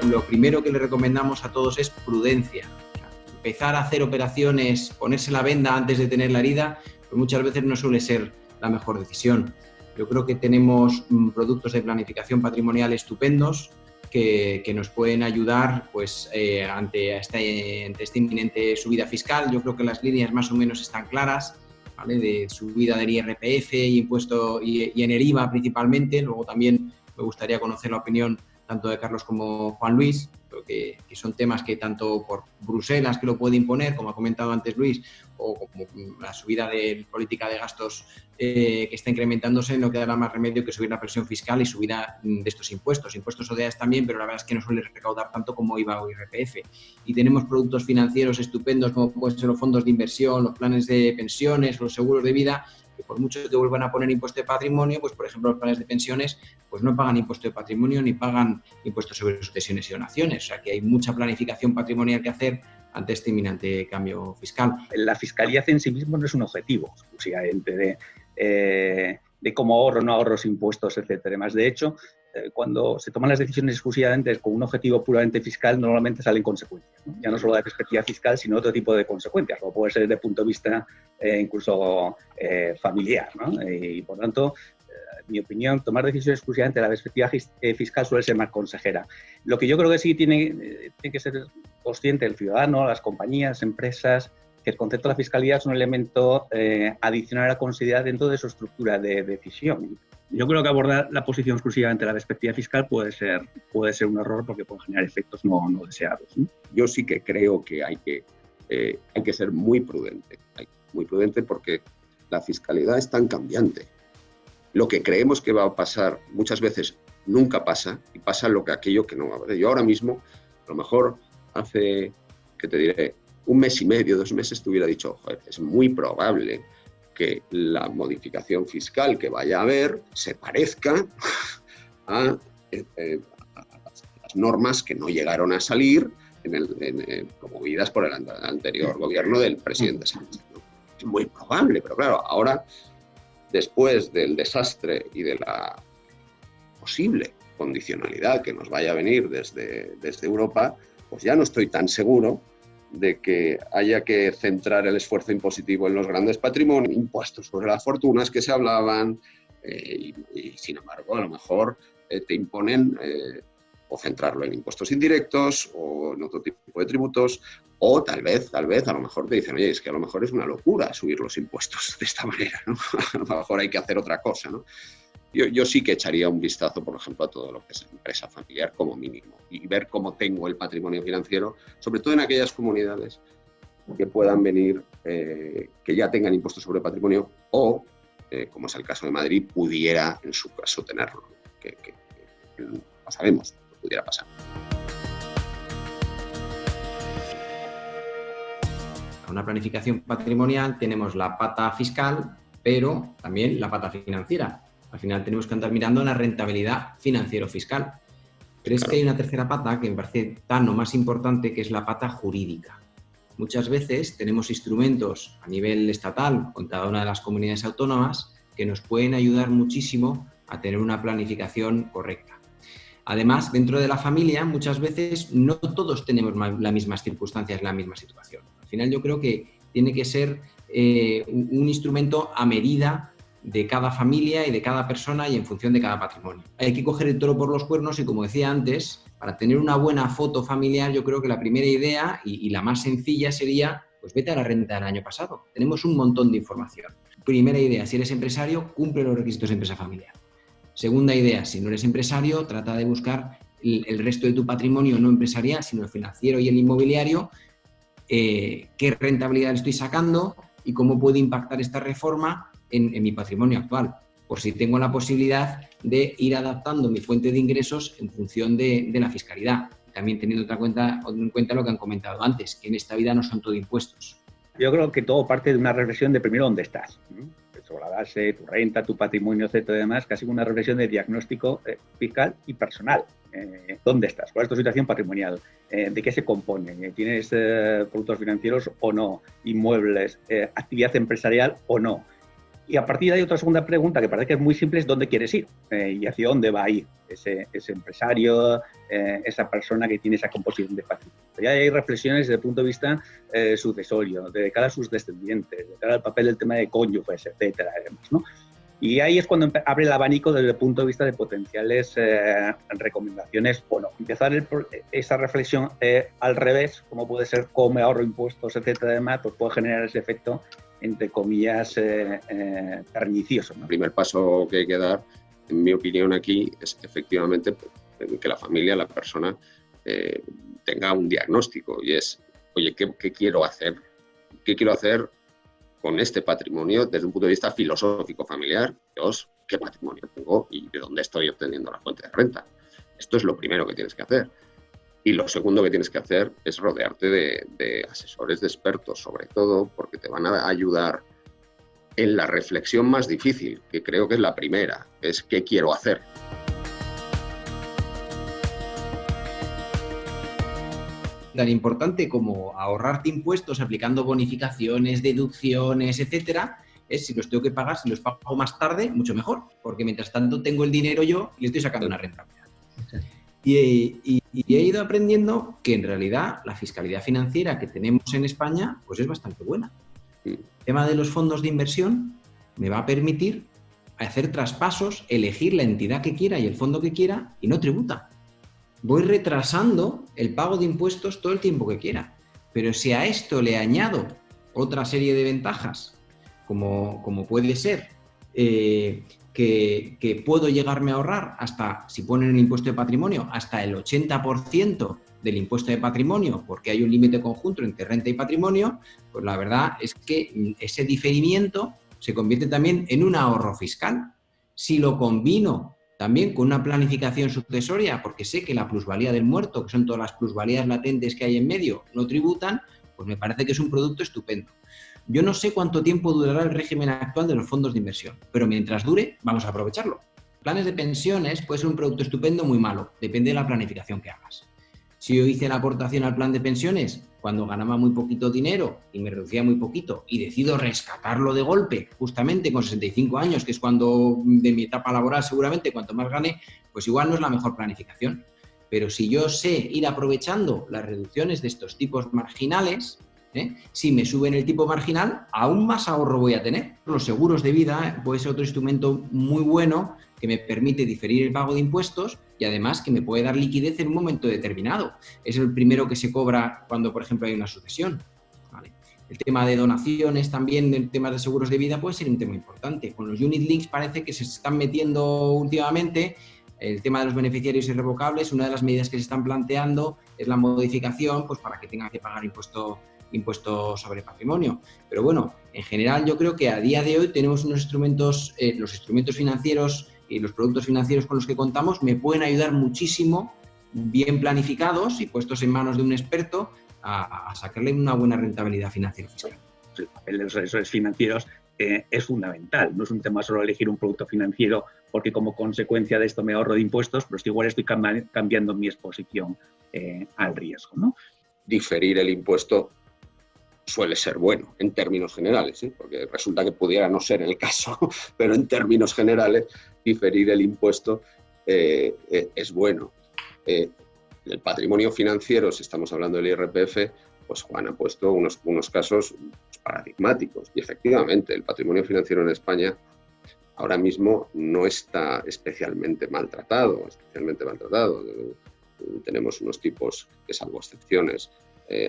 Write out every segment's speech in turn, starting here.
lo primero que le recomendamos a todos es prudencia. Empezar a hacer operaciones, ponerse la venda antes de tener la herida, pues muchas veces no suele ser la mejor decisión. Yo creo que tenemos productos de planificación patrimonial estupendos que nos pueden ayudar pues, ante esta inminente subida fiscal. Yo creo que las líneas más o menos están claras, ¿vale? De subida del IRPF y en el IVA principalmente. Luego también me gustaría conocer la opinión tanto de Carlos como Juan Luis, que son temas que tanto por Bruselas, que lo puede imponer, como ha comentado antes Luis, o como la subida de política de gastos que está incrementándose, no quedará más remedio que subir la presión fiscal y subida de estos impuestos. Impuestos sociales también, pero la verdad es que no suele recaudar tanto como IVA o IRPF. Y tenemos productos financieros estupendos como pueden ser los fondos de inversión, los planes de pensiones, los seguros de vida, que por mucho que vuelvan a poner impuesto de patrimonio, pues por ejemplo los planes de pensiones pues no pagan impuesto de patrimonio ni pagan impuestos sobre sucesiones y donaciones. O sea que hay mucha planificación patrimonial que hacer ante este inminente cambio fiscal. La fiscalidad en sí mismo no es un objetivo exclusivamente de cómo ahorro, no ahorros impuestos, etcétera. Más de hecho, cuando se toman las decisiones exclusivamente con un objetivo puramente fiscal, normalmente salen consecuencias, ¿no? Ya no solo de perspectiva fiscal, sino otro tipo de consecuencias, o puede ser desde el punto de vista incluso familiar, ¿no? Y por tanto, en mi opinión, tomar decisiones exclusivamente de la perspectiva fiscal suele ser más consejera. Lo que yo creo que sí tiene que ser consciente el ciudadano, las compañías, empresas, que el concepto de la fiscalidad es un elemento adicional a considerar dentro de su estructura de decisión. Yo creo que abordar la posición exclusivamente de la perspectiva fiscal puede ser un error porque puede generar efectos no deseados, ¿no? Yo sí que creo que hay que ser muy prudente porque la fiscalidad es tan cambiante. Lo que creemos que va a pasar muchas veces nunca pasa y pasa aquello que no va a pasar. Yo ahora mismo, a lo mejor hace, ¿qué te diré?, 1 mes y medio, 2 meses te hubiera dicho, joder, es muy probable que la modificación fiscal que vaya a haber se parezca a las normas que no llegaron a salir promovidas por el anterior gobierno del presidente Sánchez, ¿no? Es muy probable, pero claro, ahora, después del desastre y de la posible condicionalidad que nos vaya a venir desde Europa, pues ya no estoy tan seguro de que haya que centrar el esfuerzo impositivo en los grandes patrimonios, impuestos sobre las fortunas que se hablaban, y sin embargo, a lo mejor te imponen o centrarlo en impuestos indirectos o en otro tipo de tributos, o tal vez, a lo mejor te dicen, oye, es que a lo mejor es una locura subir los impuestos de esta manera, ¿no? A lo mejor hay que hacer otra cosa, ¿no? Yo sí que echaría un vistazo, por ejemplo, a todo lo que es empresa familiar como mínimo y ver cómo tengo el patrimonio financiero, sobre todo en aquellas comunidades que puedan venir, que ya tengan impuestos sobre patrimonio o, como es el caso de Madrid, pudiera en su caso tenerlo, que no sabemos que pudiera pasar. En una planificación patrimonial tenemos la pata fiscal, pero también la pata financiera. Al final tenemos que andar mirando la rentabilidad financiero-fiscal. Pero es que hay una tercera pata que me parece tan o más importante, que es la pata jurídica. Muchas veces tenemos instrumentos a nivel estatal con cada una de las comunidades autónomas que nos pueden ayudar muchísimo a tener una planificación correcta. Además, dentro de la familia, muchas veces no todos tenemos las mismas circunstancias, la misma situación. Al final yo creo que tiene que ser un instrumento a medida de cada familia y de cada persona y en función de cada patrimonio. Hay que coger el toro por los cuernos y, como decía antes, para tener una buena foto familiar, yo creo que la primera idea y la más sencilla sería, pues vete a la renta del año pasado. Tenemos un montón de información. Primera idea, si eres empresario, cumple los requisitos de empresa familiar. Segunda idea, si no eres empresario, trata de buscar el resto de tu patrimonio no empresarial, sino el financiero y el inmobiliario, qué rentabilidad le estoy sacando y cómo puede impactar esta reforma en mi patrimonio actual, por si tengo la posibilidad de ir adaptando mi fuente de ingresos en función de la fiscalidad. También teniendo en cuenta lo que han comentado antes, que en esta vida no son todo impuestos. Yo creo que todo parte de una reflexión de primero dónde estás, ¿no? Sobre la base, tu renta, tu patrimonio, etcétera, y demás, casi una reflexión de diagnóstico fiscal y personal. ¿Dónde estás? ¿Cuál es tu situación patrimonial? ¿De qué se compone? ¿Tienes productos financieros o no? ¿Inmuebles? ¿Actividad empresarial o no? Y a partir de ahí otra segunda pregunta que parece que es muy simple es ¿dónde quieres ir? Y hacia dónde va a ir ese empresario, esa persona que tiene esa composición de patrimonio. Ya hay reflexiones desde el punto de vista sucesorio, de cara a sus descendientes, de cara al papel del tema de cónyuges, etcétera, además, ¿no? Y ahí es cuando abre el abanico desde el punto de vista de potenciales recomendaciones. Bueno, empezar esa reflexión al revés, como puede ser cómo me ahorro impuestos, etcétera, además, pues puede generar ese efecto, entre comillas, pernicioso, ¿no? El primer paso que hay que dar, en mi opinión aquí, es efectivamente que la familia, la persona, tenga un diagnóstico y es, oye, ¿qué quiero hacer? ¿Qué quiero hacer con este patrimonio desde un punto de vista filosófico familiar? Dos, ¿qué patrimonio tengo y de dónde estoy obteniendo la fuente de renta? Esto es lo primero que tienes que hacer. Y lo segundo que tienes que hacer es rodearte de asesores, de expertos, sobre todo, porque te van a ayudar en la reflexión más difícil, que creo que es la primera, es ¿qué quiero hacer? Tan importante como ahorrarte impuestos aplicando bonificaciones, deducciones, etcétera, es si los tengo que pagar, si los pago más tarde, mucho mejor, porque mientras tanto tengo el dinero yo y le estoy sacando una rentabilidad. Y he ido aprendiendo que en realidad la fiscalidad financiera que tenemos en España pues es bastante buena. El tema de los fondos de inversión me va a permitir hacer traspasos, elegir la entidad que quiera y el fondo que quiera y no tributa. Voy retrasando el pago de impuestos todo el tiempo que quiera. Pero si a esto le añado otra serie de ventajas, como puede ser que puedo llegarme a ahorrar hasta, si ponen el impuesto de patrimonio, hasta el 80% del impuesto de patrimonio, porque hay un límite conjunto entre renta y patrimonio, pues la verdad es que ese diferimiento se convierte también en un ahorro fiscal. Si lo combino también con una planificación sucesoria, porque sé que la plusvalía del muerto, que son todas las plusvalías latentes que hay en medio, no tributan, pues me parece que es un producto estupendo. Yo no sé cuánto tiempo durará el régimen actual de los fondos de inversión, pero mientras dure, vamos a aprovecharlo. Planes de pensiones puede ser un producto estupendo o muy malo, depende de la planificación que hagas. Si yo hice la aportación al plan de pensiones cuando ganaba muy poquito dinero y me reducía muy poquito y decido rescatarlo de golpe, justamente con 65 años, que es cuando de mi etapa laboral seguramente cuanto más gane, pues igual no es la mejor planificación. Pero si yo sé ir aprovechando las reducciones de estos tipos marginales, si me suben el tipo marginal, aún más ahorro voy a tener. Los seguros de vida puede ser otro instrumento muy bueno que me permite diferir el pago de impuestos y además que me puede dar liquidez en un momento determinado. Es el primero que se cobra cuando, por ejemplo, hay una sucesión. ¿Vale? El tema de donaciones también, el tema de seguros de vida puede ser un tema importante. Con los unit links parece que se están metiendo últimamente. El tema de los beneficiarios irrevocables, una de las medidas que se están planteando es la modificación pues, para que tengan que pagar impuesto sobre patrimonio. Pero bueno, en general yo creo que a día de hoy tenemos unos instrumentos, los instrumentos financieros y los productos financieros con los que contamos me pueden ayudar muchísimo, bien planificados y puestos en manos de un experto, a sacarle una buena rentabilidad financiera fiscal. El papel de los asesores financieros es fundamental. No es un tema solo elegir un producto financiero porque como consecuencia de esto me ahorro de impuestos, pero es que igual estoy cambiando mi exposición al riesgo, ¿no? Diferir el impuesto suele ser bueno en términos generales, porque resulta que pudiera no ser el caso, pero en términos generales diferir el impuesto es bueno. El patrimonio financiero, si estamos hablando del IRPF, pues Juan ha puesto unos casos paradigmáticos y efectivamente el patrimonio financiero en España ahora mismo no está especialmente maltratado. Tenemos unos tipos que, salvo excepciones,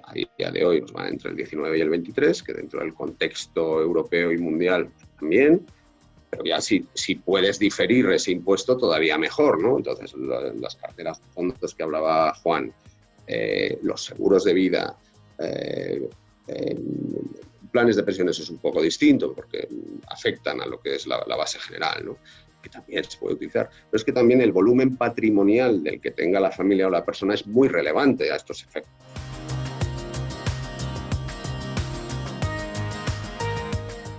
a día de hoy nos van entre el 19 y el 23, que dentro del contexto europeo y mundial también, pero ya si puedes diferir ese impuesto todavía mejor, ¿no? Entonces las carteras de fondos que hablaba Juan, los seguros de vida, planes de pensiones es un poco distinto porque afectan a lo que es la base general, ¿no? Que también se puede utilizar, pero es que también el volumen patrimonial del que tenga la familia o la persona es muy relevante a estos efectos.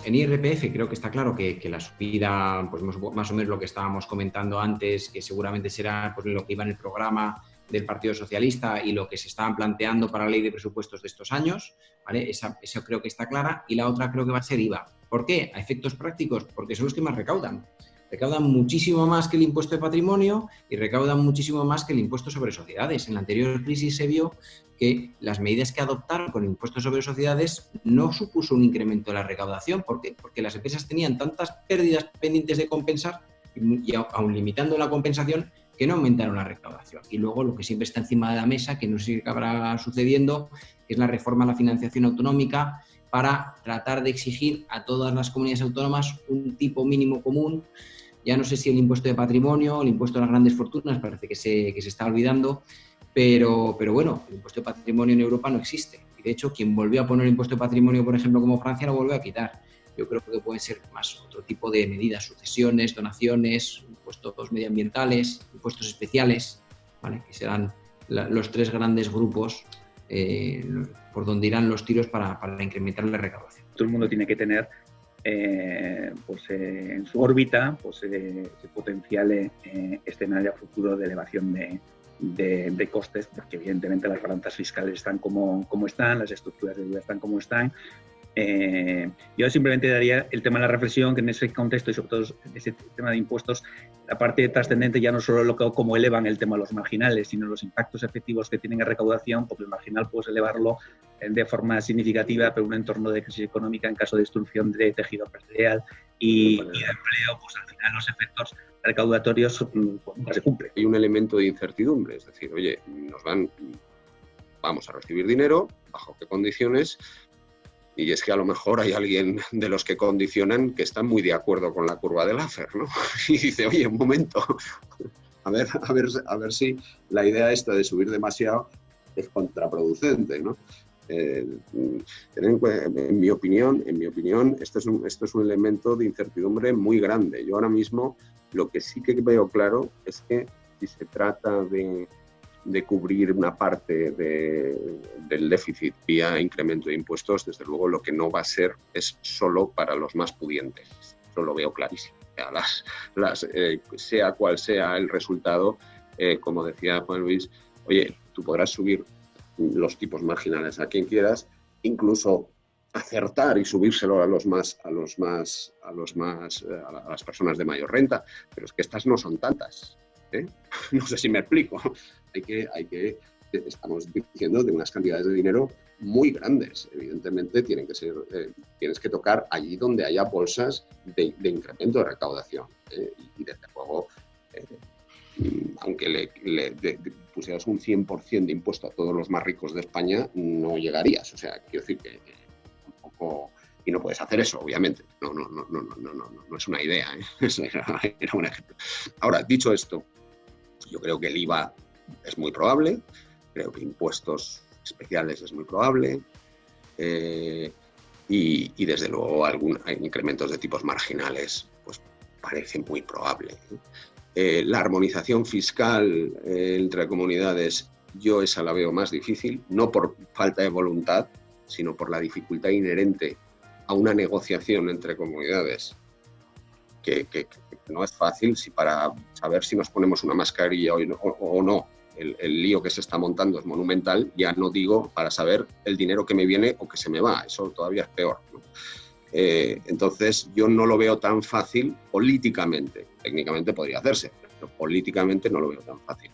En IRPF creo que está claro que la subida, pues más o menos lo que estábamos comentando antes, que seguramente será pues, lo que iba en el programa del Partido Socialista y lo que se estaban planteando para la ley de presupuestos de estos años, ¿vale? Esa creo que está clara. Y la otra creo que va a ser IVA. ¿Por qué? A efectos prácticos, porque son los que más recaudan. Recaudan muchísimo más que el impuesto de patrimonio y recaudan muchísimo más que el impuesto sobre sociedades. En la anterior crisis se vio que las medidas que adoptaron con el impuesto sobre sociedades no supuso un incremento de la recaudación. ¿Por qué? Porque las empresas tenían tantas pérdidas pendientes de compensar y aun limitando la compensación, que no aumentaron la recaudación. Y luego lo que siempre está encima de la mesa, que no sé si acabará sucediendo, es la reforma a la financiación autonómica para tratar de exigir a todas las comunidades autónomas un tipo mínimo común. Ya no sé si el impuesto de patrimonio, el impuesto a las grandes fortunas, parece que se está olvidando, pero bueno, el impuesto de patrimonio en Europa no existe. Y de hecho, quien volvió a poner el impuesto de patrimonio, por ejemplo, como Francia, lo volvió a quitar. Yo creo que pueden ser más otro tipo de medidas, sucesiones, donaciones, impuestos medioambientales, impuestos especiales, ¿vale? Que serán los tres grandes grupos por donde irán los tiros para incrementar la recaudación. Todo el mundo tiene que tener en su órbita ese potencial escenario futuro de elevación de costes, porque evidentemente las balanzas fiscales están como están, las estructuras de deuda están como están. Yo simplemente daría el tema de la reflexión, que en ese contexto y sobre todo en ese tema de impuestos, la parte trascendente ya no solo cómo elevan el tema de los marginales, sino los impactos efectivos que tienen en recaudación, porque el marginal puedes elevarlo de forma significativa, pero en un entorno de crisis económica, en caso de destrucción de tejido empresarial y de empleo, pues al final los efectos recaudatorios nunca se cumplen. Hay un elemento de incertidumbre, es decir, oye, vamos a recibir dinero, ¿bajo qué condiciones? Y es que a lo mejor hay alguien de los que condicionan que está muy de acuerdo con la curva de Laffer, ¿no? Y dice, oye, un momento, a ver si la idea esta de subir demasiado es contraproducente, ¿no? En mi opinión, esto es un elemento de incertidumbre muy grande. Yo ahora mismo lo que sí que veo claro es que si se trata de cubrir una parte del déficit vía incremento de impuestos, desde luego lo que no va a ser es solo para los más pudientes. Eso lo veo clarísimo. Sea cual sea el resultado, como decía Juan Luis, oye, tú podrás subir los tipos marginales a quien quieras, incluso acertar y subírselo a las personas de mayor renta, pero es que estas no son tantas. No sé si me explico. Estamos diciendo de unas cantidades de dinero muy grandes. Evidentemente tienes que tocar allí donde haya bolsas de incremento de recaudación. Y desde luego, aunque le pusieras un 100% de impuesto a todos los más ricos de España, no llegarías. O sea, quiero decir que tampoco... Y no puedes hacer eso, obviamente. No es una idea, ¿eh? Era un ejemplo. Ahora, dicho esto, yo creo que el IVA es muy probable, creo que impuestos especiales es muy probable y desde luego incrementos de tipos marginales pues parece muy probable. La armonización fiscal entre comunidades, yo esa la veo más difícil, no por falta de voluntad, sino por la dificultad inherente a una negociación entre comunidades que no es fácil para saber si nos ponemos una mascarilla o no. El lío que se está montando es monumental, ya no digo para saber el dinero que me viene o que se me va, eso todavía es peor, ¿no? Entonces yo no lo veo tan fácil políticamente, técnicamente podría hacerse, pero políticamente no lo veo tan fácil.